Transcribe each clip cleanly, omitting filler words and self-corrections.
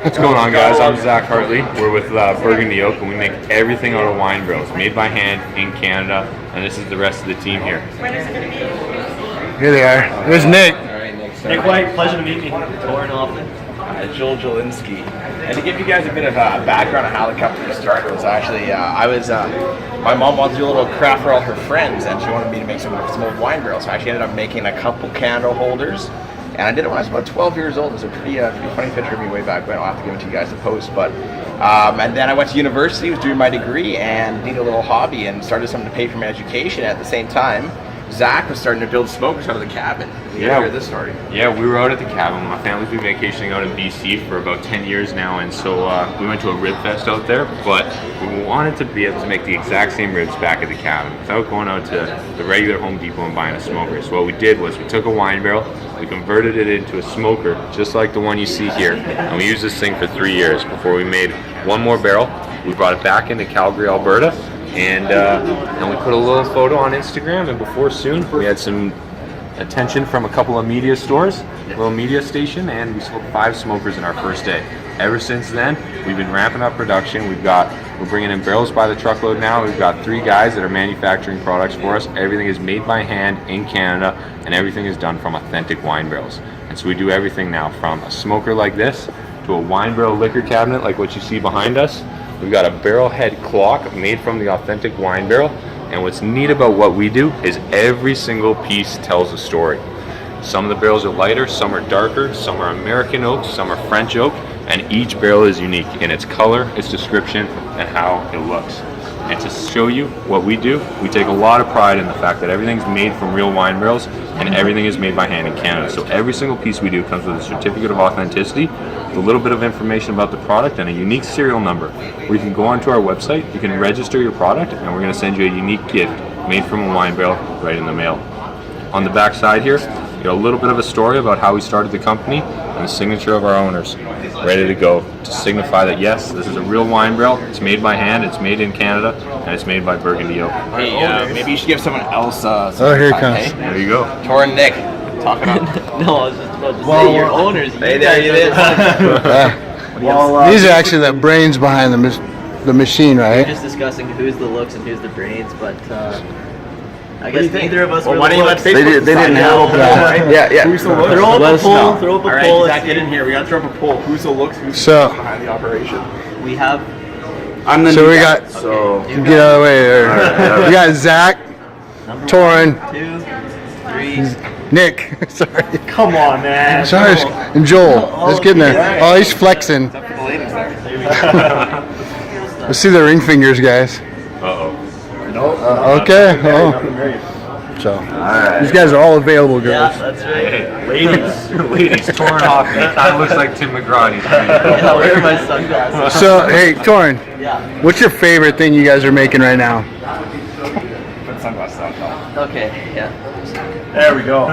What's going on, guys? I'm Zach Hartley. We're with Burgundy Oak, and we make everything out of wine barrels, made by hand in Canada. And this is the rest of the team here. When is it going to be? Here they are. There's Nick. All right, Nick. Nick White, pleasure to meet me. Torn Hoffman. Joel Jelinski. And to give you guys a bit of a background on how the company started was actually, my mom wanted to do a little craft for all her friends, and she wanted me to make some old wine barrels. So I actually ended up making a couple candle holders. And I did it when I was about 12 years old. There's a pretty funny picture of me way back when. I'll have to give it to you guys to post. But and then I went to university, was doing my degree, and needed a little hobby, and started something to pay for my education. At the same time, Zach was starting to build smokers out of the cabin. Yeah, hear this story. Yeah, we were out at the cabin. My family's been vacationing out in BC for about 10 years now, and so we went to a rib fest out there, but we wanted to be able to make the exact same ribs back at the cabin without going out to the regular Home Depot and buying a smoker. So what we did was we took a wine barrel, we converted it into a smoker, just like the one you see here, and we used this thing for 3 years before we made one more barrel. We brought it back into Calgary, Alberta, and we put a little photo on Instagram, and before soon we had some attention from a couple of media stores, a little media station, and we sold 5 smokers in our first day. Ever since then, we've been ramping up production. We're bringing in barrels by the truckload now. We've got 3 guys that are manufacturing products for us. Everything is made by hand in Canada, and everything is done from authentic wine barrels. And so we do everything now from a smoker like this to a wine barrel liquor cabinet like what you see behind us. We've got a barrel head clock made from the authentic wine barrel. And what's neat about what we do is every single piece tells a story. Some of the barrels are lighter, some are darker, some are American oak, some are French oak, and each barrel is unique in its color, its description, and how it looks. And to show you what we do, we take a lot of pride in the fact that everything's made from real wine barrels and everything is made by hand in Canada. So every single piece we do comes with a certificate of authenticity, with a little bit of information about the product, and a unique serial number where you can go onto our website, you can register your product, and we're going to send you a unique gift made from a wine barrel right in the mail. On the back side here, you got a little bit of a story about how we started the company and the signature of our owners, ready to go to signify that yes, this is a real wine barrel. It's made by hand, it's made in Canada, and it's made by Burgundy Oak. Hey, maybe you should give someone else some here it time, comes. hey? There you go. Torn Nick, talking up. No, I was just about to say your owners. Hey, there you is. These are actually the brains behind the machine, We're right? just discussing who's the looks and who's the brains, but I guess neither of us were why the don't you let looks. Facebook decide now? Yeah. Who's the looks? Throw up Let a us poll. know. Throw up a All poll. right, Let's Zach, get see. in here. We got to throw up a poll. Who's the looks? Who's So- behind the operation? We have I'm the So new we guy. got, So get out of the way there. We got Zach, number Torn, 1, 2, 3. Nick, sorry, Come on, man. sorry, and Joel. Let's get in there. Oh, he's flexing. except for the ladies there. Let's see the ring fingers, guys. Uh-oh. Okay. Oh. So these guys are all available, Yeah, girls. that's right. Ladies, torn off. It kind of looks like Tim McGraw. Yeah, where are my sunglasses? So hey, Torn, Yeah. what's your favorite thing you guys are making right now? Put sunglasses on top. Okay, yeah. There we go.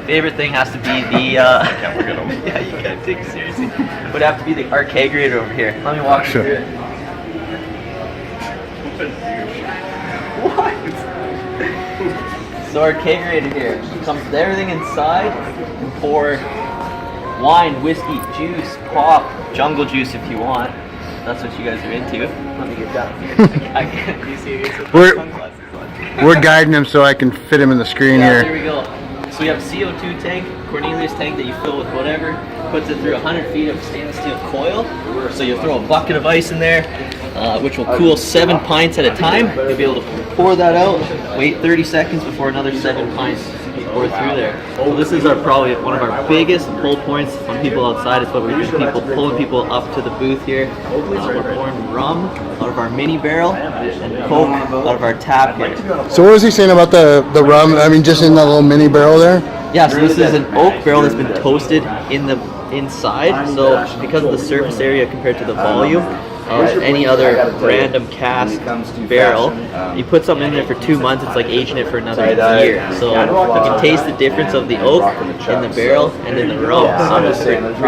Favorite thing has to be the Yeah, we're good. yeah, you can't take it seriously. Would have to be the our kegerator over here. Let me walk you Sure. through it. What? So our kegerator here comes with everything inside. You can pour wine, whiskey, juice, pop, jungle juice if you want. That's what you guys are into. Let me get down here. I can't. You see me with my We're- sunglasses on. We're guiding him so I can fit him in the screen Yeah, here. there we go. So we have a CO2 tank, Cornelius tank that you fill with whatever, puts it through 100 feet of stainless steel coil. So you'll throw a bucket of ice in there, which will cool 7 pints at a time. You'll be able to pour that out, wait 30 seconds before another 7 pints pour through there. So this is probably one of our biggest pull points on people outside. It's what we do, pulling people up to the booth here. We're pouring rum out of our mini barrel and Coke out of our tap here. So what was he saying about the rum? I mean, just in that little mini barrel there? Yeah, so this is an oak barrel that's been toasted in the inside. So because of the surface area compared to the volume of any other random cask barrel, you put something in there for 2 months, it's like aging it for another year. So you can taste the difference of the oak in the barrel and in the rum. So it's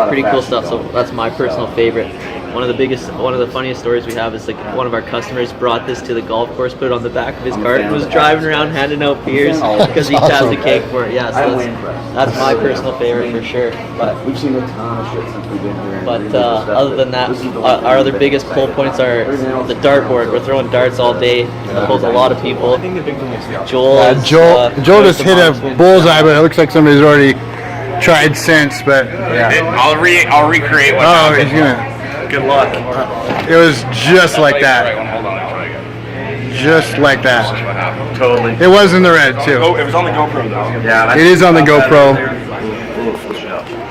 pretty cool stuff. So that's my personal favorite. One of the funniest stories we have is like one of our customers brought this to the golf course, put it on the back of his cart, and was driving around handing out beers because he has the cake for it. Yeah, so that's my personal favorite for sure. But we've seen a ton of shit since we've been here. But other than that, our other biggest pull points are the dartboard. We're throwing darts all day. It holds a lot of people. Joel just hit a bullseye, but it looks like somebody's already tried since. But I'll recreate what happened. He's gonna. Good luck. It was just like that. Hold on, I'll try again. Just like that. What happened? Totally. It was in the red too. Oh, it was on the GoPro though. Yeah, It is on the GoPro.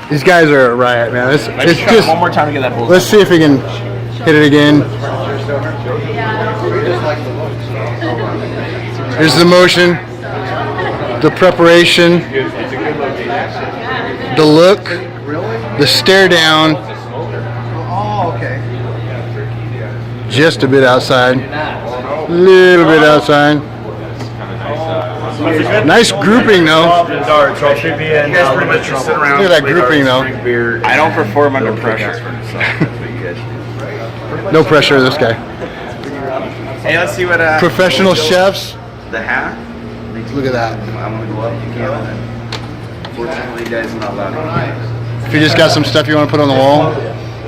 These guys are a riot, man. It's just one more time to get that bullseye. let's see if we can hit it again. Here's the motion, the preparation, the look, the stare down. Just a bit outside. Little bit outside. Nice grouping though. Look at that grouping though. I don't perform under pressure. No pressure this guy. Hey, let's see what Professional chefs. the hat. Look at that. I'm gonna go up to Canada. Fortunately, you guys are not allowed. If you just got some stuff you want to put on the wall.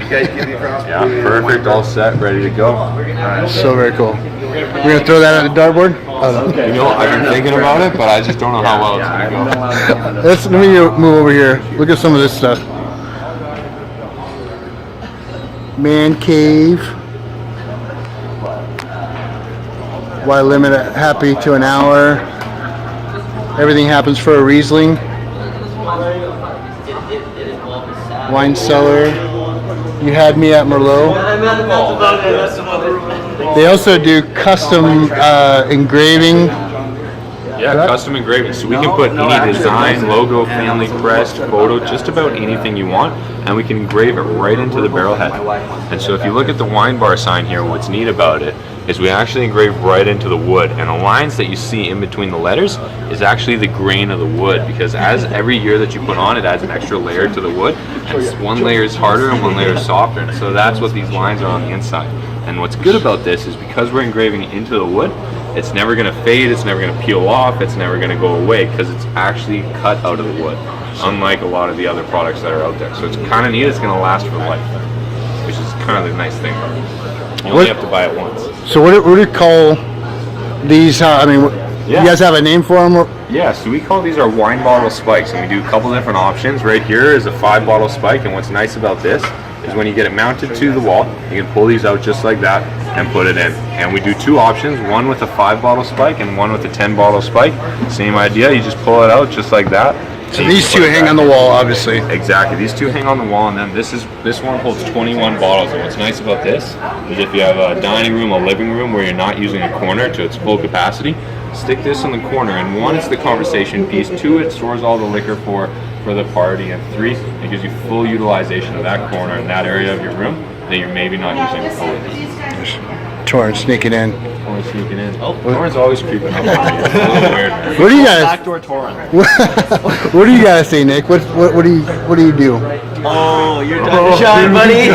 You guys give me a cross. Yeah, perfect, all set, ready to go. So very cool. We're gonna throw that on the dartboard. Oh, no. You know, I've been thinking about it, but I just don't know how well it's gonna go. Let me move over here. Look at some of this stuff. Man cave. Why limit it happy to an hour? Everything happens for a Riesling. Wine cellar. You had me at Merlot. They also do custom engraving. Yeah, custom engraving. So we can put any design, logo, family crest, photo, just about anything you want, and we can engrave it right into the barrel head. And so if you look at the wine bar sign here, what's neat about it is we actually engrave right into the wood, and the lines that you see in between the letters is actually the grain of the wood, because as every year that you put on, it adds an extra layer to the wood. And one layer is harder and one layer is softer, and so that's what these lines are on the inside. And what's good about this is because we're engraving it into the wood, it's never going to fade, it's never going to peel off, it's never going to go away, because it's actually cut out of the wood, unlike a lot of the other products that are out there. So it's kind of neat, it's going to last for life, which is kind of the nice thing. You only have to buy it once. So what do you call these? You guys have a name for them? Yeah, so we call these our wine bottle spikes, and we do a couple different options. Right here is a 5-bottle spike, and what's nice about this is when you get it mounted to the wall, you can pull these out just like that and put it in. And we do 2 options, one with a 5-bottle spike and one with a 10-bottle spike. Same idea, you just pull it out just like that. So these 2 hang on the wall, obviously. Exactly, these 2 hang on the wall, and then this one holds 21 bottles. And what's nice about this is if you have a dining room, a living room where you're not using a corner to its full capacity, stick this in the corner, and 1, it's the conversation piece, 2, it stores all the liquor for the party, and 3, it gives you full utilization of that corner in that area of your room that you're maybe not using fully. Torrance sneaking in. Torrance sneaking in. Oh, Torrance always creeping up on you. It's a little weird, man. What do you guys? Backdoor Torrent. What do you guys say, Nick? What do you do? Oh, you're time to shine, buddy.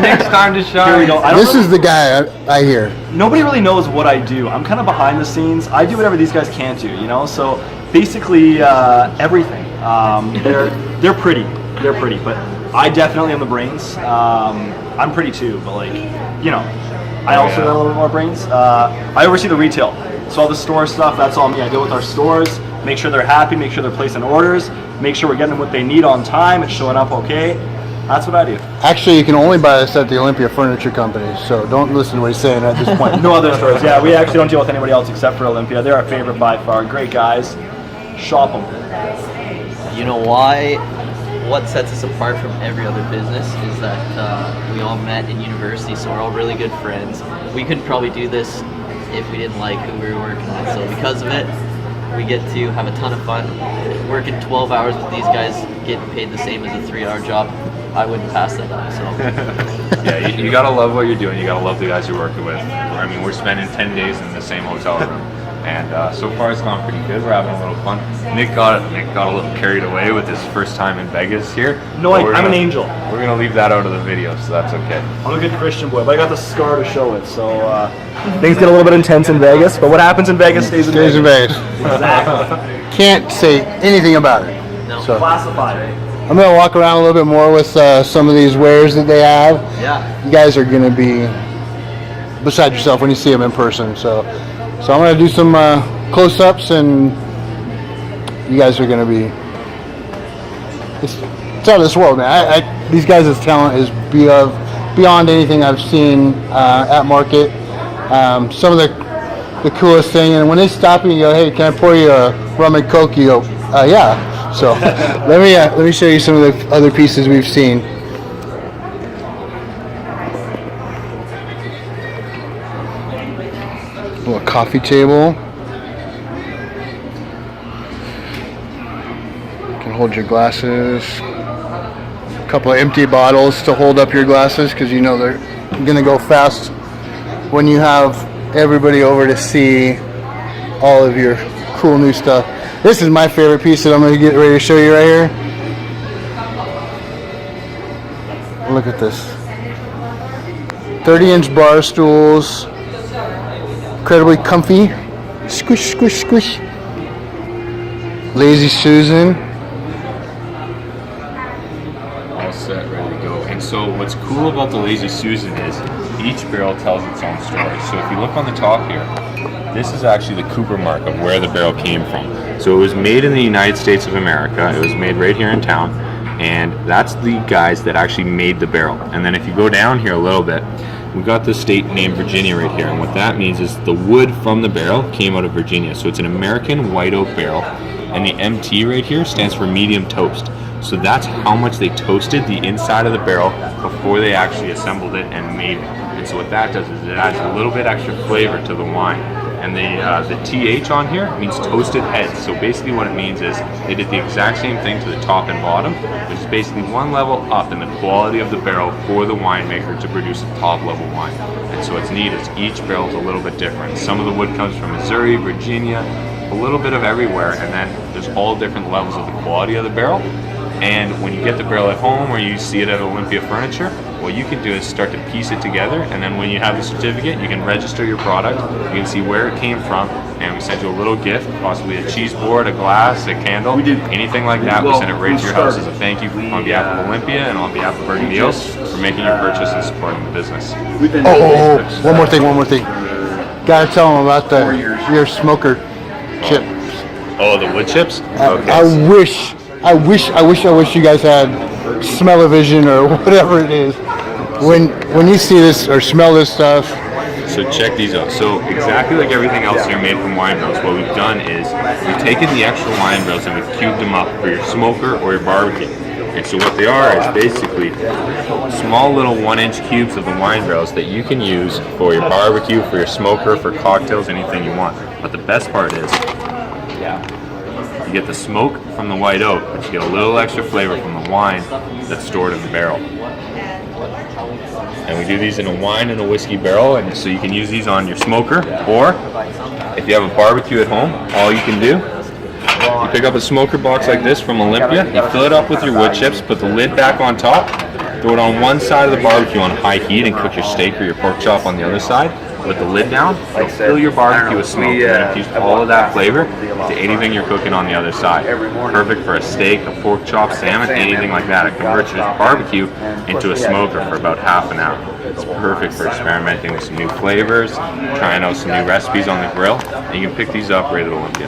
Next time to shine. Here we go. This is the guy I hear. Nobody really knows what I do. I'm kind of behind the scenes. I do whatever these guys can't do, you know. So basically everything. They're pretty. They're pretty, but I definitely am the brains. I'm pretty too, but like, you know, I also got a little bit more brains. I oversee the retail, so all the store stuff, that's all me. I deal with our stores, make sure they're happy, make sure they're placing orders, make sure we're getting them what they need on time, it's showing up okay. That's what I do. Actually, you can only buy this at the Olympia Furniture Company, so don't listen to what he's saying at this point. No other stores. Yeah, we actually don't deal with anybody else except for Olympia. They're our favorite by far. Great guys. Shop them. You know why? What sets us apart from every other business is that we all met in university, so we're all really good friends. We couldn't probably do this if we didn't like who we were working with. So because of it, we get to have a ton of fun. Working 12 hours with these guys, getting paid the same as a 3-hour job, I wouldn't pass that up. So Yeah, you gotta love what you're doing. You gotta love the guys you're working with. I mean, we're spending 10 days in the same hotel room, And so far it's gone pretty good. We're having a little fun. Nick got a little carried away with his first time in Vegas here. No, I'm an angel. We're gonna leave that out of the video, so that's okay. I'm a good Christian boy, but I got the scar to show it. So things get a little bit intense in Vegas, but what happens in Vegas stays in Vegas. Stays in Vegas. Exactly. Can't say anything about it. No. So Classified. I'm gonna walk around a little bit more with some of these wares that they have. Yeah. You guys are gonna be beside yourself when you see them in person. So I'm gonna do some close-ups, and you guys are gonna be. It's out of this world, man. These guys' talent is beyond anything I've seen at market. Some of the coolest thing, and when they stop you and go, "Hey, can I pour you a rum and coke?" You go, "Yeah." So let me show you some of the other pieces we've seen. A little coffee table. You can hold your glasses. A couple of empty bottles to hold up your glasses, because you know they're gonna go fast when you have everybody over to see all of your cool new stuff. This is my favorite piece that I'm going to get ready to show you right here. Look at this. 30-inch bar stools. Incredibly comfy. Squish, squish, squish. Lazy Susan. All set, ready to go. And so what's cool about the Lazy Susan is each barrel tells its own story. So if you look on the top here, this is actually the Cooper mark of where the barrel came from. So it was made in the United States of America. It was made right here in town. And that's the guys that actually made the barrel. And then if you go down here a little bit, we got this state named Virginia right here. And what that means is the wood from the barrel came out of Virginia. So it's an American white oak barrel. And the MT right here stands for medium toast. So that's how much they toasted the inside of the barrel before they actually assembled it and made it. And so what that does is it adds a little bit extra flavor to the wine. And the TH on here means toasted heads. So basically what it means is they did the exact same thing to the top and bottom, which is basically one level up in the quality of the barrel for the winemaker to produce a top level wine. And so what's neat is each barrel is a little bit different. Some of the wood comes from Missouri, Virginia, a little bit of everywhere, and then there's all different levels of the quality of the barrel. And when you get the barrel at home or you see it at Olympia Furniture, what you can do is start to piece it together, and then when you have the certificate, you can register your product, you can see where it came from, and we send you a little gift, possibly a cheese board, a glass, a candle, anything like that. We send it right to your house as a thank you on behalf of Olympia and on behalf of Burgundy Oaks for making your purchase and supporting the business. Oh, one more thing. Gotta tell them about your smoker chips. Oh, the wood chips? Okay. I wish you guys had smell-o-vision or whatever it is. When you see this or smell this stuff. So check these out. So exactly like everything else here made from wine barrels, what we've done is we've taken the extra wine barrels and we've cubed them up for your smoker or your barbecue. And so what they are is basically small little 1-inch cubes of the wine barrels that you can use for your barbecue, for your smoker, for cocktails, anything you want. But the best part is, you get the smoke from the white oak, but you get a little extra flavor from the wine that's stored in the barrel. And we do these in a wine and a whiskey barrel, and so you can use these on your smoker, or if you have a barbecue at home, all you can do, you pick up a smoker box like this from Olympia, you fill it up with your wood chips, put the lid back on top, throw it on one side of the barbecue on high heat, and cook your steak or your pork chop on the other side. With the lid down, it'll fill your barbecue with smoke, and then infuse all of that flavor to anything you're cooking on the other side. Perfect for a steak, a pork chop, salmon, anything like that. It converts your barbecue into a smoker for about half an hour. It's perfect for experimenting with some new flavors, trying out some new recipes on the grill, and you can pick these up right at Olympia.